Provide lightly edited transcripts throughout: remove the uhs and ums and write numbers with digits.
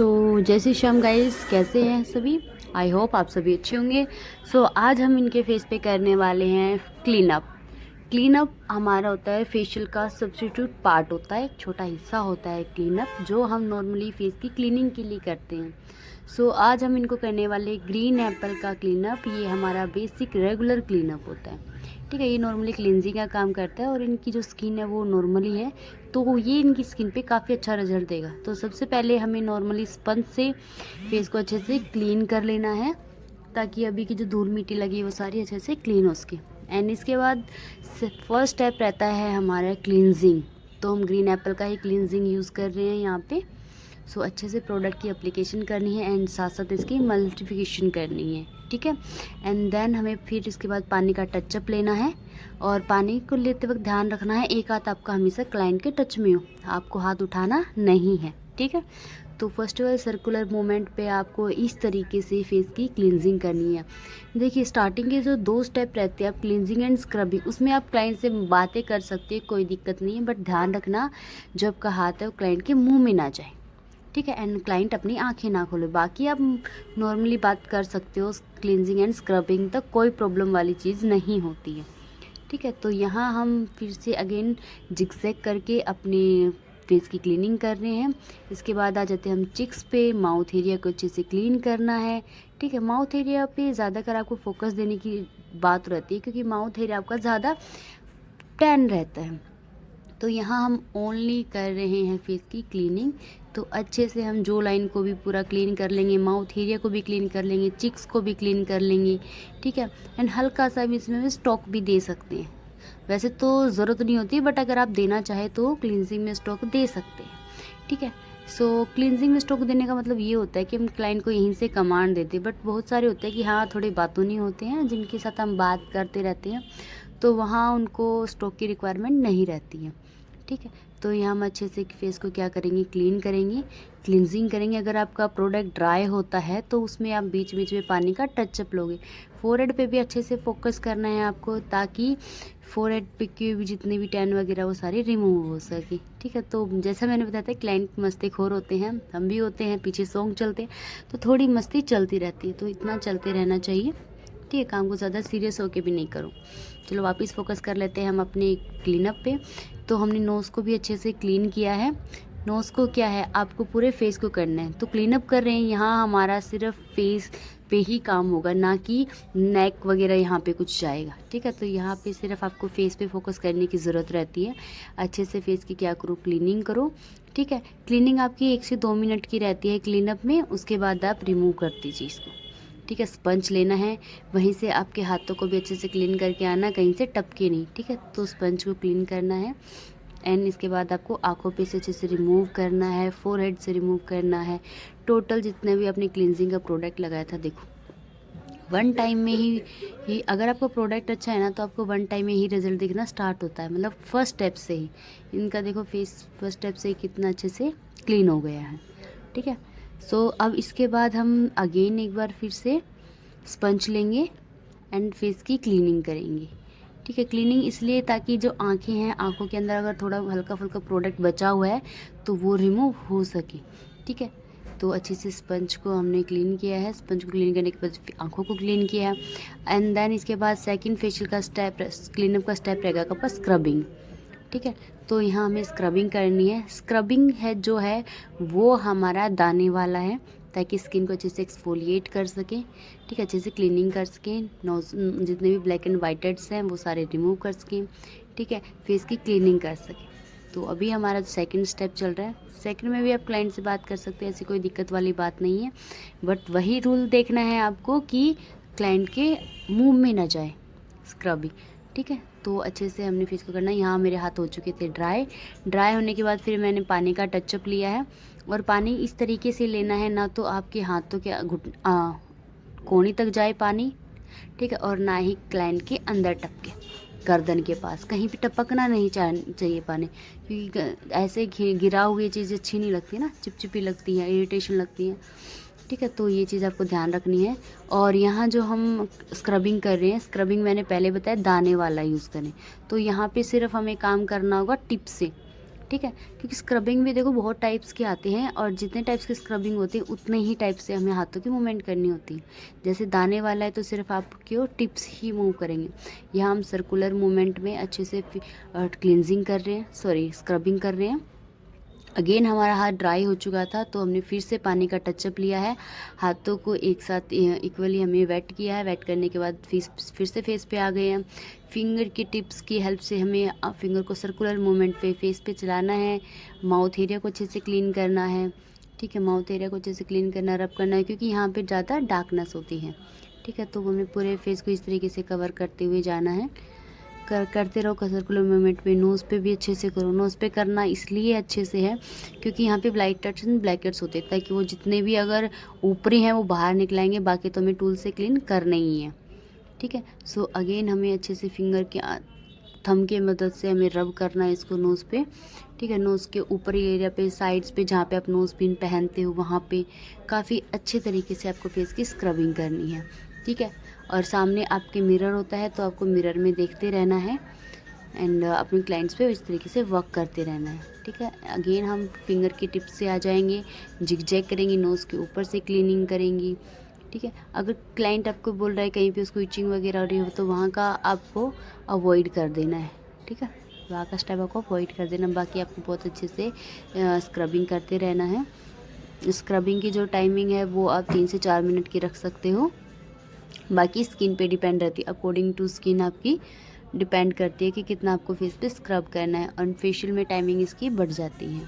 जय श्री श्याम गाइस, कैसे हैं सभी। आई होप आप सभी अच्छे होंगे। आज हम इनके फेस पे करने वाले हैं क्लीन अप। क्लीन अप हमारा होता है फेशियल का सब्स्टिट्यूट पार्ट होता है, एक छोटा हिस्सा होता है क्लीन अप जो हम नॉर्मली फेस की क्लीनिंग के लिए करते हैं। आज हम इनको करने वाले ग्रीन एप्पल का क्लीन अप। ये हमारा बेसिक रेगुलर क्लीन अप होता है, ठीक है। ये नॉर्मली क्लिनजिंग का काम करता है और इनकी जो स्किन है वो नॉर्मली है, तो ये इनकी स्किन पे काफ़ी अच्छा रिजल्ट देगा। तो सबसे पहले हमें नॉर्मली स्पंज से फेस को अच्छे से क्लीन कर लेना है, ताकि अभी की जो धूल मिट्टी लगी है वो सारी अच्छे से क्लीन हो सके। एंड इसके बाद फर्स्ट स्टेप रहता है हमारा क्लींजिंग। तो हम ग्रीन एप्पल का ही क्लींजिंग यूज़ कर रहे हैं यहाँ पे। अच्छे से प्रोडक्ट की एप्लीकेशन करनी है एंड साथ साथ इसकी मल्टीप्लिकेशन करनी है, ठीक है। एंड देन हमें फिर इसके बाद पानी का टचअप लेना है, और पानी को लेते वक्त ध्यान रखना है एक हाथ आपका हमेशा क्लाइंट के टच में हो, आपको हाथ उठाना नहीं है, ठीक है। तो first of all circular movement पे आपको इस तरीके से फेस की क्लींजिंग करनी है। देखिए, स्टार्टिंग के जो 2 स्टेप रहते हैं, आप क्लींजिंग एंड स्क्रबिंग, उसमें आप क्लाइंट से बातें कर सकते हैं, कोई दिक्कत नहीं है। बट ध्यान रखना जो आपका हाथ है वो क्लाइंट के मुंह में ना जाए, ठीक है। एंड क्लाइंट अपनी आंखें ना खोले। बाकी आप नॉर्मली बात कर सकते हो, क्लींजिंग एंड स्क्रबिंग तक कोई प्रॉब्लम वाली चीज़ नहीं होती है, ठीक है। तो यहाँ हम फिर से अगेन जिगजैग करके अपने फेस की क्लीनिंग कर रहे हैं। इसके बाद आ जाते हैं हम चिक्स पे। माउथ एरिया को अच्छे से क्लीन करना है, ठीक है। माउथ एरिया पे ज़्यादातर आपको फोकस देने की बात रहती है, क्योंकि माउथ एरिया आपका ज़्यादा टैन रहता है। तो यहाँ हम ओनली कर रहे हैं फेस की क्लीनिंग। तो अच्छे से हम जो लाइन को भी पूरा क्लीन कर लेंगे, माउथ एरिया को भी क्लीन कर लेंगे, चिक्स को भी क्लीन कर लेंगे, ठीक है। एंड हल्का सा भी इसमें स्टॉक भी दे सकते हैं। वैसे तो ज़रूरत नहीं होती, बट अगर आप देना चाहे तो क्लींजिंग में स्टॉक दे सकते हैं, ठीक है। क्लींजिंग में स्टॉक देने का मतलब ये होता है कि हम क्लाइंट को यहीं से कमांड देते हैं। बट बहुत सारे होते हैं कि हाँ, थोड़े बातों नहीं होते हैं, जिनके साथ हम बात करते रहते हैं, तो वहाँ उनको स्टॉक की रिक्वायरमेंट नहीं रहती है, ठीक है। तो यहाँ हम अच्छे से फेस को क्या करेंगे, क्लीन करेंगे, क्लींजिंग करेंगे। अगर आपका प्रोडक्ट ड्राई होता है तो उसमें आप बीच बीच में पानी का टचअप लोगे। फोरहेड पे भी अच्छे से फोकस करना है आपको, ताकि फोरहेड पे की भी जितने भी टैन वगैरह वो सारे रिमूव हो सके, ठीक है। तो जैसा मैंने बताया था, क्लाइंट मस्तीखोर होते हैं, हम भी होते हैं, पीछे सॉन्ग चलते हैं तो थोड़ी मस्ती चलती रहती है, तो इतना चलते रहना चाहिए, ठीक है। काम को ज़्यादा सीरियस होके भी नहीं करो। चलो वापस फोकस कर लेते हैं हम अपने क्लीनअप पे। तो हमने नोज़ को भी अच्छे से क्लीन किया है। नोज़ को क्या है, आपको पूरे फेस को करना है। तो क्लीनअप कर रहे हैं, यहाँ हमारा सिर्फ फेस पे ही काम होगा, ना कि नेक वगैरह यहाँ पे कुछ जाएगा, ठीक है। तो यहाँ पे सिर्फ आपको फेस पे फोकस करने की ज़रूरत रहती है। अच्छे से फेस की क्या करो, क्लीनिंग करो, ठीक है। क्लीनिंग आपकी 1 से 2 मिनट की रहती है क्लीनअप में। उसके बाद आप रिमूव कर दीजिए इसको, ठीक है। स्पंज लेना है, वहीं से आपके हाथों को भी अच्छे से क्लीन करके आना, कहीं से टपके नहीं, ठीक है। तो स्पंज को क्लीन करना है। एंड इसके बाद आपको आंखों पे से अच्छे से रिमूव करना है, फोरहेड से रिमूव करना है। टोटल जितने भी आपने क्लींजिंग का प्रोडक्ट लगाया था, देखो 1 टाइम में ही अगर आपका प्रोडक्ट अच्छा है ना, तो आपको 1 टाइम में ही रिजल्ट दिखना स्टार्ट होता है। मतलब फर्स्ट स्टेप से ही इनका देखो फेस फर्स्ट स्टेप से ही कितना अच्छे से क्लीन हो गया है, ठीक है। अब इसके बाद हम अगेन एक बार फिर से स्पंज लेंगे एंड फेस की क्लीनिंग करेंगे, ठीक है। क्लीनिंग इसलिए ताकि जो आंखें हैं, आंखों के अंदर अगर थोड़ा हल्का फुल्का प्रोडक्ट बचा हुआ है तो वो रिमूव हो सके, ठीक है। तो अच्छे से स्पंज को हमने क्लीन किया है। स्पंज को क्लीन करने के बाद आंखों को क्लीन किया है। एंड देन इसके बाद सेकंड फेशियल का स्टेप, क्लीनअप का स्टेप रहेगा आपका स्क्रबिंग, ठीक है। तो यहाँ हमें स्क्रबिंग करनी है। स्क्रबिंग है जो है वो हमारा दाने वाला है, ताकि स्किन को अच्छे से एक्सफोलिएट कर सकें, ठीक है। अच्छे से क्लीनिंग कर सकें, नोज जितने भी ब्लैक एंड वाइट हेड्स हैं वो सारे रिमूव कर सकें, ठीक है। फेस की क्लीनिंग कर सकें। तो अभी हमारा सेकंड स्टेप चल रहा है। सेकंड में भी आप क्लाइंट से बात कर सकते हैं, ऐसी कोई दिक्कत वाली बात नहीं है। बट वही रूल देखना है आपको कि क्लाइंट के मुंह में ना जाए स्क्रबिंग, ठीक है। तो अच्छे से हमने फेस को करना है। यहाँ मेरे हाथ हो चुके थे ड्राई होने के बाद फिर मैंने पानी का टचअप लिया है। और पानी इस तरीके से लेना है, ना तो आपके हाथों के कोहनी तक जाए पानी, ठीक है, और ना ही क्लाइंट के अंदर टपके, गर्दन के पास कहीं भी टपकना नहीं चाहिए पानी, क्योंकि ऐसे गिरा हुई चीज़ अच्छी नहीं लगती ना, चिपचिपी लगती है, इरिटेशन लगती है, ठीक है। तो ये चीज़ आपको ध्यान रखनी है। और यहाँ जो हम स्क्रबिंग कर रहे हैं, स्क्रबिंग मैंने पहले बताया दाने वाला यूज़ करें। तो यहाँ पे सिर्फ हमें काम करना होगा टिप से, ठीक है, क्योंकि स्क्रबिंग भी देखो बहुत टाइप्स के आते हैं और जितने टाइप्स की स्क्रबिंग होती है उतने ही टाइप से हमें हाथों की मूवमेंट करनी होती है। जैसे दाने वाला है तो सिर्फ आप क्यों टिप्स ही मूव करेंगे, यहाँ हम सर्कुलर मूवमेंट में अच्छे से क्लिनजिंग कर रहे हैं, सॉरी स्क्रबिंग कर रहे हैं। अगेन हमारा हाथ ड्राई हो चुका था तो हमने फिर से पानी का टचअप लिया है, हाथों को एक साथ इक्वली हमें वेट किया है। वेट करने के बाद फिर से फेस पे आ गए हैं। फिंगर की टिप्स की हेल्प से हमें फिंगर को सर्कुलर मूवमेंट पे फेस पे चलाना है। माउथ एरिया को अच्छे से क्लीन करना है, ठीक है, माउथ एरिया को अच्छे से क्लीन करना, रब करना है, क्योंकि यहाँ पे ज़्यादा डार्कनेस होती है, ठीक है। तो हमें पूरे फेस को इस तरीके से कवर करते हुए जाना है। करते रहो सर्कुलर मूवमेंट में। नोज़ पे भी अच्छे से करो। नोज़ पे करना इसलिए अच्छे से है क्योंकि यहाँ पे ब्लाइट टच एंड ब्लैकेट्स होते हैं, ताकि वो जितने भी अगर ऊपरी हैं वो बाहर निकलाएंगे, बाकी तो हमें टूल से क्लीन करना ही है, ठीक है। सो अगेन हमें अच्छे से फिंगर के थंब की मदद से हमें रब करना है इसको नोज़ पे, ठीक है। नोज़ के ऊपरी एरिया पे, साइड्स पे, जहाँ पे आप नोज़ पिन पहनते हो वहाँ पे काफ़ी अच्छे तरीके से आपको फेस की स्क्रबिंग करनी है, ठीक है। और सामने आपके मिरर होता है तो आपको मिरर में देखते रहना है एंड अपने क्लाइंट्स पे इस तरीके से वर्क करते रहना है, ठीक है। अगेन हम फिंगर की टिप्स से आ जाएंगे, जिग-जैग करेंगे, नोज़ के ऊपर से क्लीनिंग करेंगी, ठीक है। अगर क्लाइंट आपको बोल रहा है कहीं पे उसको इचिंग वगैरह हो रही हो तो वहाँ का आपको अवॉइड कर देना है, ठीक है। वहाँ का स्टेप आपको अवॉइड कर देना। बाकी आपको बहुत अच्छे से स्क्रबिंग करते रहना है। स्क्रबिंग की जो टाइमिंग है वो आप 3 से 4 मिनट की रख सकते हो। बाकी स्किन पे डिपेंड रहती है, अकॉर्डिंग टू स्किन आपकी डिपेंड करती है कि कितना आपको फेस पे स्क्रब करना है। और फेशियल में टाइमिंग इसकी बढ़ जाती है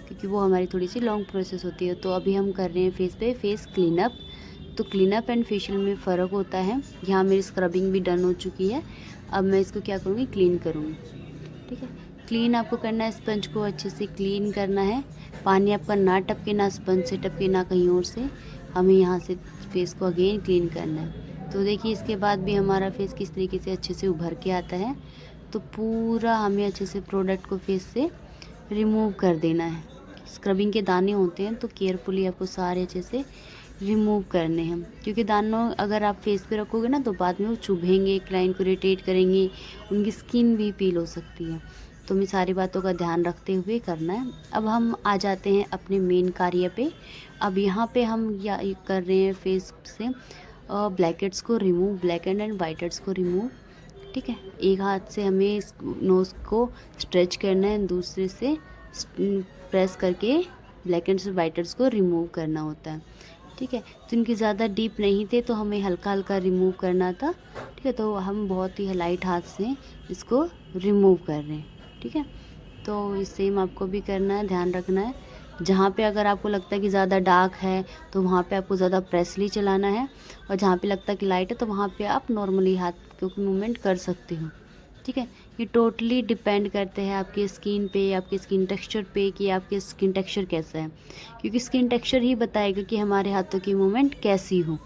क्योंकि वो हमारी थोड़ी सी लॉन्ग प्रोसेस होती है। तो अभी हम कर रहे हैं फेस पे फेस क्लीनअप। तो क्लीनअप एंड फेशियल में फ़र्क होता है। यहाँ मेरी स्क्रबिंग भी डन हो चुकी है, अब मैं इसको क्या करूँगी, क्लीन करूँगी, ठीक है। क्लीन आपको करना है, स्पंज को अच्छे से क्लीन करना है। पानी आपका ना टपके, ना स्पंज से टपके, ना कहीं और से। हमें यहाँ से फेस को अगेन क्लीन करना है। तो देखिए इसके बाद भी हमारा फेस किस तरीके से अच्छे से उभर के आता है। तो पूरा हमें अच्छे से प्रोडक्ट को फेस से रिमूव कर देना है। स्क्रबिंग के दाने होते हैं तो केयरफुली आपको सारे अच्छे से रिमूव करने हैं, क्योंकि दानों अगर आप फेस पे रखोगे ना तो बाद में वो चुभेंगे, क्लाइंट को इरिटेट करेंगे, उनकी स्किन भी पील हो सकती है। तो हमें सारी बातों का ध्यान रखते हुए करना है। अब हम आ जाते हैं अपने मेन कार्य पे। अब यहाँ पे हम कर रहे हैं फेस से ब्लैकेट्स को remove, black and white heads को रिमूव, ठीक है। एक हाथ से हमें नोज़ को स्ट्रेच करना है, दूसरे से प्रेस करके ब्लैक एंड वाइट हेड्स को रिमूव करना होता है, ठीक है। तो इनके ज़्यादा डीप नहीं थे तो हमें हल्का हल्का रिमूव करना था, ठीक है। तो हम बहुत ही लाइट हाथ से इसको रिमूव कर रहे हैं, ठीक है। तो इस सेम आपको भी करना है, ध्यान रखना है। जहाँ पे अगर आपको लगता है कि ज़्यादा डार्क है तो वहाँ पे आपको ज़्यादा प्रेसली चलाना है, और जहाँ पे लगता है कि लाइट है तो वहाँ पे आप नॉर्मली हाथ को मूवमेंट कर सकते हो, ठीक है। ये टोटली डिपेंड करते हैं आपकी स्किन पे, आपके स्किन टेक्सचर पे, कि आपके स्किन टेक्सचर कैसा है, क्योंकि स्किन टेक्सचर ही बताएगा कि हमारे हाथों की मूवमेंट कैसी हो,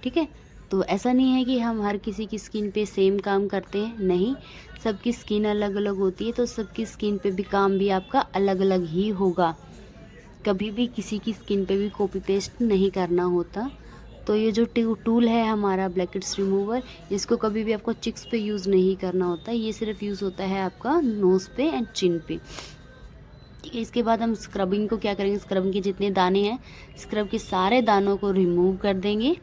ठीक है। तो ऐसा नहीं है कि हम हर किसी की स्किन पे सेम काम करते हैं, नहीं, सबकी स्किन अलग अलग होती है। तो सबकी स्किन पे भी काम भी आपका अलग अलग ही होगा। कभी भी किसी की स्किन पे भी कॉपी पेस्ट नहीं करना होता। तो ये जो टूल है हमारा ब्लैकेट्स रिमूवर, इसको कभी भी आपको चिक्स पे यूज़ नहीं करना होता, ये सिर्फ यूज़ होता है आपका नोज़ पे एंड चिन पे, ठीक है। इसके बाद हम स्क्रबिंग को क्या करेंगे, स्क्रबिंग के जितने दाने हैं, स्क्रब के सारे दानों को रिमूव कर देंगे,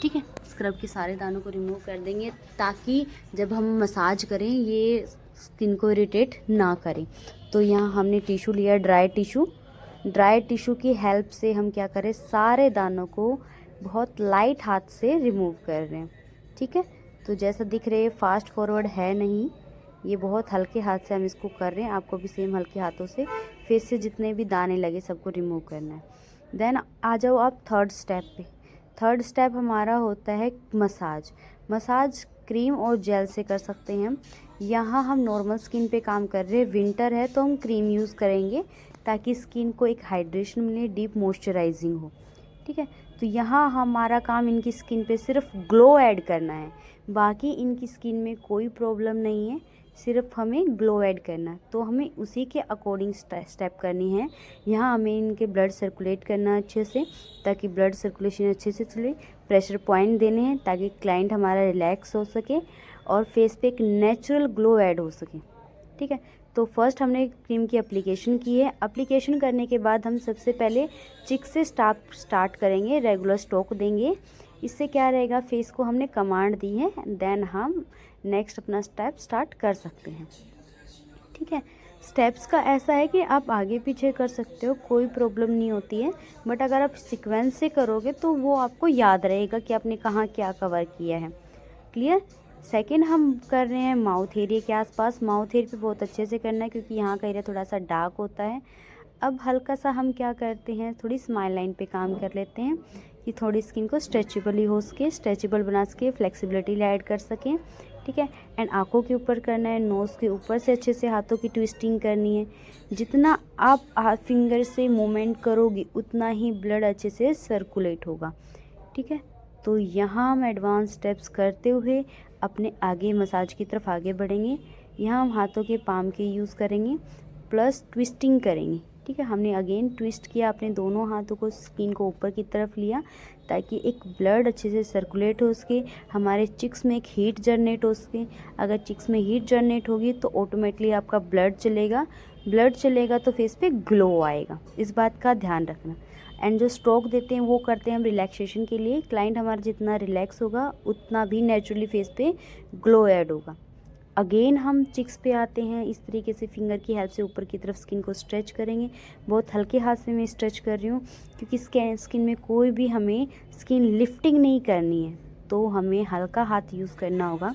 ठीक है। स्क्रब के सारे दानों को रिमूव कर देंगे ताकि जब हम मसाज करें ये स्किन को इरिटेट ना करें। तो यहाँ हमने टिशू लिया, ड्राई टिशू की हेल्प से हम क्या करें, सारे दानों को बहुत लाइट हाथ से रिमूव कर रहे हैं, ठीक है। तो जैसा दिख रहे फास्ट फॉरवर्ड है नहीं, ये बहुत हल्के हाथ से हम इसको कर रहे हैं। आपको भी सेम हल्के हाथों से फेस से जितने भी दाने लगे सबको रिमूव करना है। देन आ जाओ आप थर्ड स्टेप पे। थर्ड स्टेप हमारा होता है मसाज क्रीम और जेल से कर सकते हैं हम। यहाँ हम नॉर्मल स्किन पे काम कर रहे हैं, विंटर है तो हम क्रीम यूज़ करेंगे ताकि स्किन को एक हाइड्रेशन मिले, डीप मॉइस्चराइजिंग हो, ठीक है। तो यहाँ हमारा काम इनकी स्किन पे सिर्फ ग्लो ऐड करना है, बाकी इनकी स्किन में कोई प्रॉब्लम नहीं है, सिर्फ हमें ग्लो ऐड करना है। तो हमें उसी के अकॉर्डिंग स्टेप करनी है। यहाँ हमें इनके ब्लड सर्कुलेट करना है अच्छे से, ताकि ब्लड सर्कुलेशन अच्छे से चले। प्रेशर पॉइंट देने हैं ताकि क्लाइंट हमारा रिलैक्स हो सके और फेस पे एक नेचुरल ग्लो ऐड हो सके, ठीक है। तो फर्स्ट हमने क्रीम की एप्लीकेशन की है। एप्लीकेशन करने के बाद हम सबसे पहले चिक से स्टार्ट करेंगे, रेगुलर स्ट्रोक देंगे। इससे क्या रहेगा, फेस को हमने कमांड दी है, देन हम नेक्स्ट अपना स्टेप स्टार्ट कर सकते हैं। ठीक है, स्टेप्स का ऐसा है कि आप आगे पीछे कर सकते हो, कोई प्रॉब्लम नहीं होती है, बट अगर आप सीक्वेंस से करोगे तो वो आपको याद रहेगा कि आपने कहाँ क्या कवर किया है। क्लियर। सेकंड हम कर रहे हैं माउथ एरिया के आसपास। माउथ एरिया पे बहुत अच्छे से करना है क्योंकि यहाँ का एरिया थोड़ा सा डार्क होता है। अब हल्का सा हम क्या करते हैं, थोड़ी स्माइल लाइन पे काम कर लेते हैं कि थोड़ी स्किन को स्ट्रेचेबल हो सके, स्ट्रेचेबल बना सके, फ्लेक्सिबिलिटी ऐड कर सकें। ठीक है, एंड आंखों के ऊपर करना है, नोज़ के ऊपर से अच्छे से हाथों की ट्विस्टिंग करनी है। जितना आप फिंगर से मूवमेंट करोगी उतना ही ब्लड अच्छे से सर्कुलेट होगा। ठीक है, तो यहाँ हम एडवांस स्टेप्स करते हुए अपने आगे मसाज की तरफ आगे बढ़ेंगे। यहाँ हम हाथों के पाम के यूज़ करेंगे प्लस ट्विस्टिंग करेंगे। ठीक है, हमने अगेन ट्विस्ट किया, अपने दोनों हाथों को स्किन को ऊपर की तरफ लिया ताकि एक ब्लड अच्छे से सर्कुलेट हो सके, हमारे चिक्स में एक हीट जनरेट हो सके। अगर चिक्स में हीट जनरेट होगी तो ऑटोमेटिकली आपका ब्लड चलेगा तो फेस पे ग्लो आएगा, इस बात का ध्यान रखना। एंड जो स्ट्रोक देते हैं वो करते हैं हम रिलैक्सेशन के लिए। क्लाइंट हमारा जितना रिलैक्स होगा उतना भी नेचुरली फेस पे ग्लो ऐड होगा। अगेन हम चिक्स पे आते हैं, इस तरीके से फिंगर की हेल्प से ऊपर की तरफ स्किन को स्ट्रेच करेंगे। बहुत हल्के हाथ से मैं स्ट्रेच कर रही हूँ क्योंकि स्किन में कोई भी हमें स्किन लिफ्टिंग नहीं करनी है, तो हमें हल्का हाथ यूज़ करना होगा।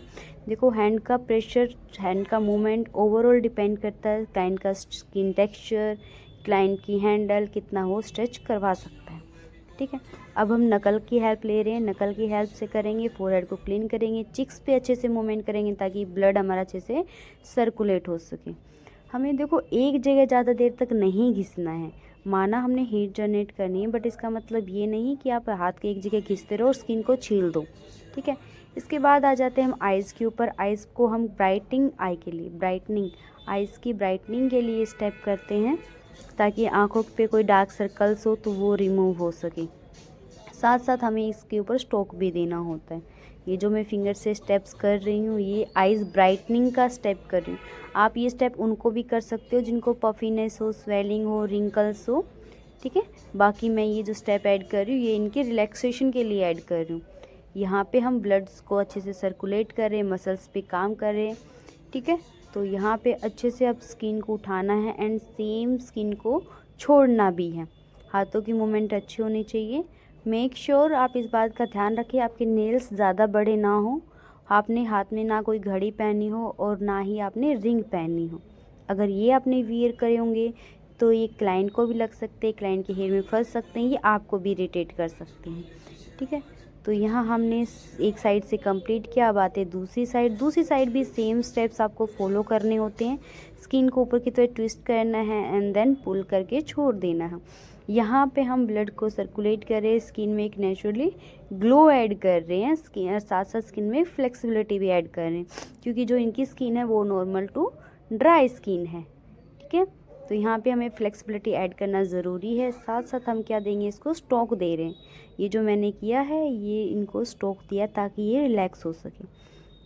देखो, हैंड का प्रेशर, हैंड का मूवमेंट ओवरऑल डिपेंड करता है क्लाइंट का स्किन टेक्सचर, क्लाइंट की हैंडल कितना वो स्ट्रेच करवा सकता है। ठीक है, अब हम नकल की हेल्प ले रहे हैं, नकल की हेल्प से करेंगे, फोरहेड को क्लीन करेंगे, चिक्स पे अच्छे से मूवमेंट करेंगे ताकि ब्लड हमारा अच्छे से सर्कुलेट हो सके। हमें देखो एक जगह ज़्यादा देर तक नहीं घिसना है, माना हमने हीट जनरेट करनी है, बट इसका मतलब ये नहीं कि आप हाथ के एक जगह घिसते रहो और स्किन को छील दो। ठीक है, इसके बाद आ जाते हैं हम आइज़ के ऊपर। आइज़ को हम ब्राइटनिंग आइज़ की ब्राइटनिंग के लिए स्टेप करते हैं ताकि आँखों पे कोई डार्क सर्कल्स हो तो वो रिमूव हो सके। साथ साथ हमें इसके ऊपर स्ट्रोक भी देना होता है। ये जो मैं फिंगर से स्टेप्स कर रही हूँ ये आइज़ ब्राइटनिंग का स्टेप कर रही हूँ। आप ये स्टेप उनको भी कर सकते हो जिनको पफीनेस हो, स्वेलिंग हो, रिंकल्स हो। ठीक है, बाकी मैं ये जो स्टेप ऐड कर रही हूँ ये इनके रिलैक्सेशन के लिए ऐड कर रही हूँ। यहाँ पे हम ब्लड्स को अच्छे से सर्कुलेट करें, मसल्स पे काम करें। ठीक है, तो यहाँ पे अच्छे से अब स्किन को उठाना है एंड सेम स्किन को छोड़ना भी है। हाथों की मूवमेंट अच्छी होनी चाहिए। मेक श्योर आप इस बात का ध्यान रखें आपके नेल्स ज़्यादा बड़े ना हो, आपने हाथ में ना कोई घड़ी पहनी हो और ना ही आपने रिंग पहनी हो। अगर ये आपने वियर करे होंगे तो ये क्लाइंट को भी लग सकते हैं, क्लाइंट के हेयर में फंस सकते हैं, ये आपको भी इरिटेट कर सकते हैं। ठीक है, तो यहाँ हमने एक साइड से कंप्लीट किया, अब आते हैं दूसरी साइड भी सेम स्टेप्स आपको फॉलो करने होते हैं। स्किन को ऊपर की तरफ ट्विस्ट करना है एंड देन पुल करके छोड़ देना है। यहाँ पे हम ब्लड को सर्कुलेट कर रहे हैं, स्किन में एक नेचुरली ग्लो ऐड कर रहे हैं, स्किन और साथ साथ स्किन में फ्लेक्सिबिलिटी भी ऐड कर रहे हैं क्योंकि जो इनकी स्किन है वो नॉर्मल टू ड्राई स्किन है। ठीक है, तो यहाँ पे हमें फ्लेक्सिबिलिटी ऐड करना ज़रूरी है। साथ साथ हम क्या देंगे, इसको स्ट्रोक दे रहे हैं। ये जो मैंने किया है ये इनको स्ट्रोक दिया ताकि ये रिलैक्स हो सके।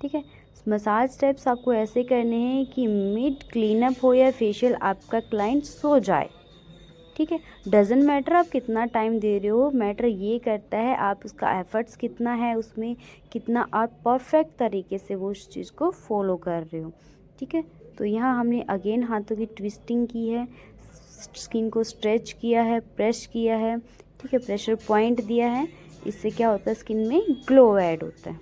ठीक है, मसाज स्टेप्स आपको ऐसे करने हैं कि मिड क्लीनअप हो या फेशियल आपका क्लाइंट सो जाए। ठीक है, डजेंट मैटर आप कितना टाइम दे रहे हो, मैटर ये करता है आप उसका एफर्ट्स कितना है, उसमें कितना आप परफेक्ट तरीके से वो उस चीज़ को फॉलो कर रहे हो। ठीक है, तो यहाँ हमने अगेन हाथों की ट्विस्टिंग की है, स्किन को स्ट्रेच किया है, प्रेस किया है। ठीक है, प्रेशर पॉइंट दिया है, इससे क्या होता है स्किन में ग्लो ऐड होता है।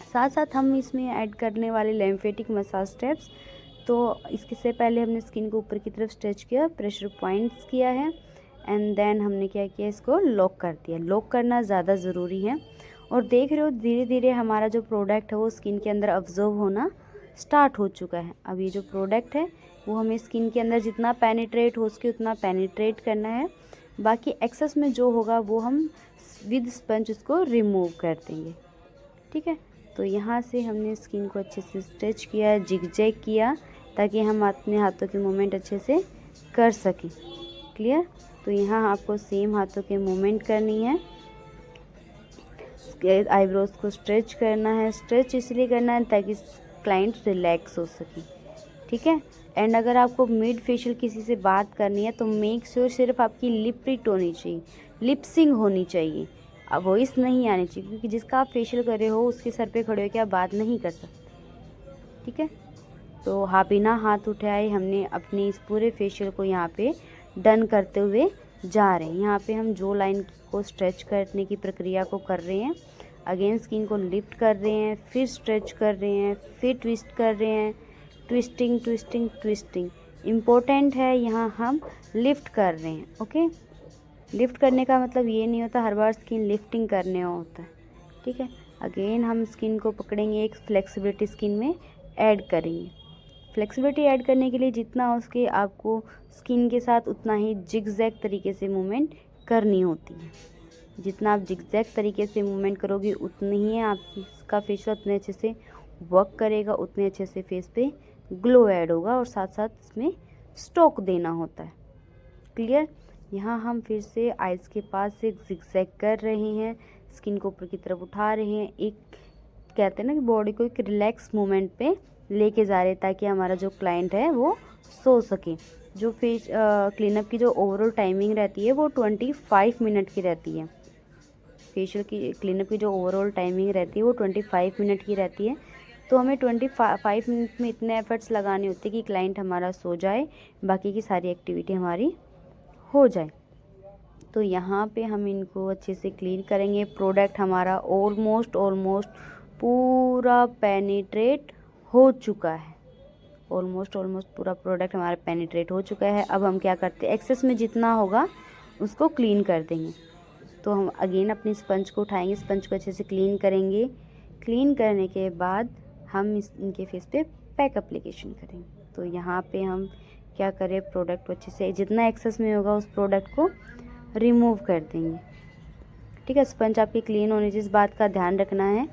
साथ साथ हम इसमें ऐड करने वाले लिम्फेटिक मसाज स्टेप्स, तो इसके से पहले हमने स्किन को ऊपर की तरफ स्ट्रेच किया, प्रेशर पॉइंट्स किया है एंड देन हमने क्या किया, इसको लॉक कर दिया। लॉक करना ज़्यादा ज़रूरी है और देख रहे हो धीरे धीरे हमारा जो प्रोडक्ट है वो स्किन के अंदर ऑब्जर्व होना स्टार्ट हो चुका है। अब ये जो प्रोडक्ट है वो हमें स्किन के अंदर जितना पेनिट्रेट हो सके उतना पेनिट्रेट करना है, बाकी एक्सेस में जो होगा वो हम विद स्पंज उसको रिमूव कर देंगे। ठीक है, तो यहाँ से हमने स्किन को अच्छे से स्ट्रेच किया, जिगजैग किया ताकि हम अपने हाथों की मूवमेंट अच्छे से कर सकें। क्लियर, तो यहाँ आपको सेम हाथों के मूवमेंट करनी है, आईब्रोज को स्ट्रेच करना है। स्ट्रेच इसलिए करना है ताकि क्लाइंट रिलैक्स हो सके। ठीक है, एंड अगर आपको मिड फेशियल किसी से बात करनी है तो मेक श्योर सिर्फ आपकी लिप रीड होनी चाहिए, लिपसिंग होनी चाहिए, अब वॉइस नहीं आनी चाहिए, क्योंकि जिसका आप फेशियल कर रहे हो उसके सर पे खड़े होकर आप बात नहीं कर सकते। ठीक है, तो हाँ बिना हाथ उठाए हमने अपनी इस पूरे फेशियल को यहाँ पे डन करते हुए जा रहे हैं। यहाँ पे हम जो लाइन को स्ट्रेच करने की प्रक्रिया को कर रहे हैं, अगेन स्किन को लिफ्ट कर रहे हैं, फिर स्ट्रेच कर रहे हैं, फिर ट्विस्ट कर रहे हैं, ट्विस्टिंग ट्विस्टिंग ट्विस्टिंग। इम्पोर्टेंट है यहाँ हम लिफ्ट कर रहे हैं। ओके, लिफ्ट करने का मतलब ये नहीं होता हर बार स्किन लिफ्टिंग करने होता है। ठीक है, अगेन हम स्किन को पकड़ेंगे, एक फ्लेक्सिबिलिटी स्किन में ऐड करेंगे। फ्लेक्सिबिलिटी ऐड करने के लिए जितना हो सके आपको स्किन के साथ उतना ही जिगजैग तरीके से मूवमेंट करनी होती है। जितना आप जिगजैग तरीके से मूवमेंट करोगे उतनी ही आपका फेशियल उतने अच्छे से वर्क करेगा, उतने अच्छे से फेस पे ग्लो ऐड होगा, और साथ साथ इसमें स्टोक देना होता है। क्लियर। यहाँ हम फिर से आइज़ के पास से जिगजैग कर रहे हैं, स्किन को ऊपर की तरफ उठा रहे हैं, एक कहते हैं ना कि बॉडी को एक रिलैक्स मूवमेंट पे लेके जा रहे हैं ताकि हमारा जो क्लाइंट है वो सो सके। जो फेस क्लीनअप की जो ओवरऑल टाइमिंग रहती है वो 25 मिनट की रहती है। फेशियल की क्लीनअप की जो ओवरऑल टाइमिंग रहती है वो 25 मिनट की रहती है। तो हमें 25 मिनट में इतने एफर्ट्स लगाने होते हैं कि क्लाइंट हमारा सो जाए, बाकी की सारी एक्टिविटी हमारी हो जाए। तो यहाँ पे हम इनको अच्छे से क्लीन करेंगे। प्रोडक्ट हमारा ऑलमोस्ट पूरा पेनिट्रेट हो चुका है। ऑलमोस्ट पूरा प्रोडक्ट हमारा पेनिट्रेट हो चुका है। अब हम क्या करते हैं, एक्सेस में जितना होगा उसको क्लीन कर देंगे। तो हम अगेन अपनी स्पंज को उठाएंगे, स्पंज को अच्छे से क्लीन करेंगे। क्लीन करने के बाद हम इनके फेस पे पैक एप्लीकेशन करेंगे। तो यहाँ पे हम क्या करें, प्रोडक्ट को अच्छे से जितना एक्सेस में होगा उस प्रोडक्ट को रिमूव कर देंगे। ठीक है, स्पंज आपकी क्लीन होनी चाहिए, इस बात का ध्यान रखना है।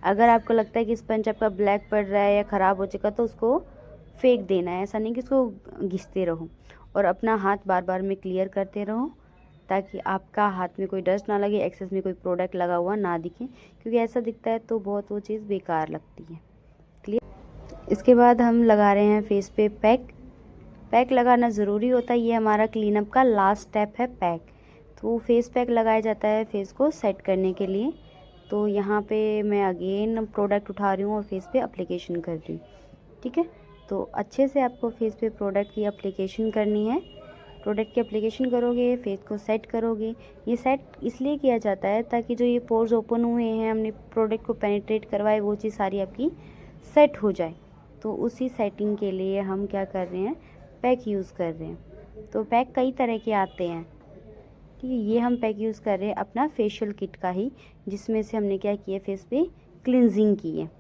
अगर आपको लगता है कि स्पंज आपका ब्लैक पड़ रहा है या ख़राब हो चुका तो उसको फेंक देना है, ऐसा नहीं कि उसको घिसते रहो। और अपना हाथ बार बार में क्लियर करते रहो ताकि आपका हाथ में कोई डस्ट ना लगे, एक्सेस में कोई प्रोडक्ट लगा हुआ ना दिखे, क्योंकि ऐसा दिखता है तो बहुत वो चीज़ बेकार लगती है। क्लियर। इसके बाद हम लगा रहे हैं फेस पे पैक। पैक लगाना ज़रूरी होता है, ये हमारा क्लीनअप का लास्ट स्टेप है पैक। तो फेस पैक लगाया जाता है फेस को सेट करने के लिए। तो यहाँ पे मैं अगेन प्रोडक्ट उठा रही हूँ और फेस पे एप्लीकेशन कर रही हूँ। ठीक है, तो अच्छे से आपको फेस पे प्रोडक्ट की एप्लीकेशन करनी है। प्रोडक्ट की एप्लीकेशन करोगे, फेस को सेट करोगे। ये सेट इसलिए किया जाता है ताकि जो ये पोर्स ओपन हुए हैं, हमने प्रोडक्ट को पेनिट्रेट करवाए, वो चीज़ सारी आपकी सेट हो जाए। तो उसी सेटिंग के लिए हम क्या कर रहे हैं, पैक यूज़ कर रहे हैं। तो पैक कई तरह के आते हैं। ठीक है, ये हम पैक यूज़ कर रहे हैं अपना फेशियल किट का ही, जिसमें से हमने क्या किया, फेस पे क्लिनजिंग की है।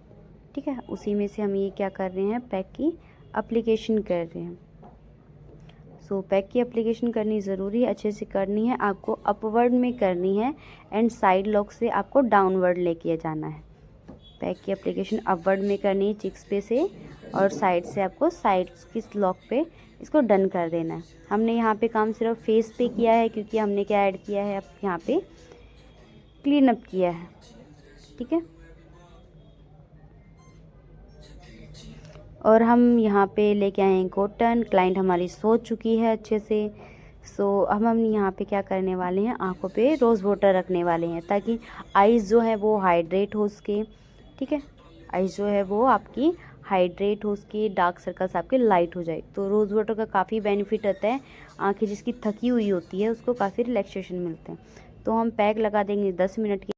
ठीक है, उसी में से हम ये क्या कर रहे हैं, पैक की एप्लीकेशन कर रहे हैं। सो पैक की एप्लीकेशन करनी ज़रूरी है, अच्छे से करनी है, आपको अपवर्ड में करनी है एंड साइड लॉक से आपको डाउनवर्ड लेके जाना है। पैक की एप्लीकेशन अपवर्ड में करनी है चिक्स पे से, और साइड से आपको साइड की लॉक पे इसको डन कर देना है। हमने यहाँ पे काम सिर्फ फेस पे किया है क्योंकि हमने क्या ऐड किया है, अब यहाँ पे क्लीन अप किया है। ठीक है, और हम यहाँ पे लेके आए हैं कॉटन। क्लाइंट हमारी सो चुकी है अच्छे से। सो अब हम यहाँ पे क्या करने वाले हैं, आंखों पे रोज़ वाटर रखने वाले हैं ताकि आइज़ जो है वो हाइड्रेट हो सके। ठीक है, आइज़ जो है वो आपकी हाइड्रेट हो सके, डार्क सर्कल्स आपके लाइट हो जाए। तो रोज़ वाटर का काफ़ी बेनिफिट होता है, आंखें जिसकी थकी हुई होती है उसको काफ़ी रिलैक्सेशन मिलते हैं। तो हम पैक लगा देंगे 10 मिनट के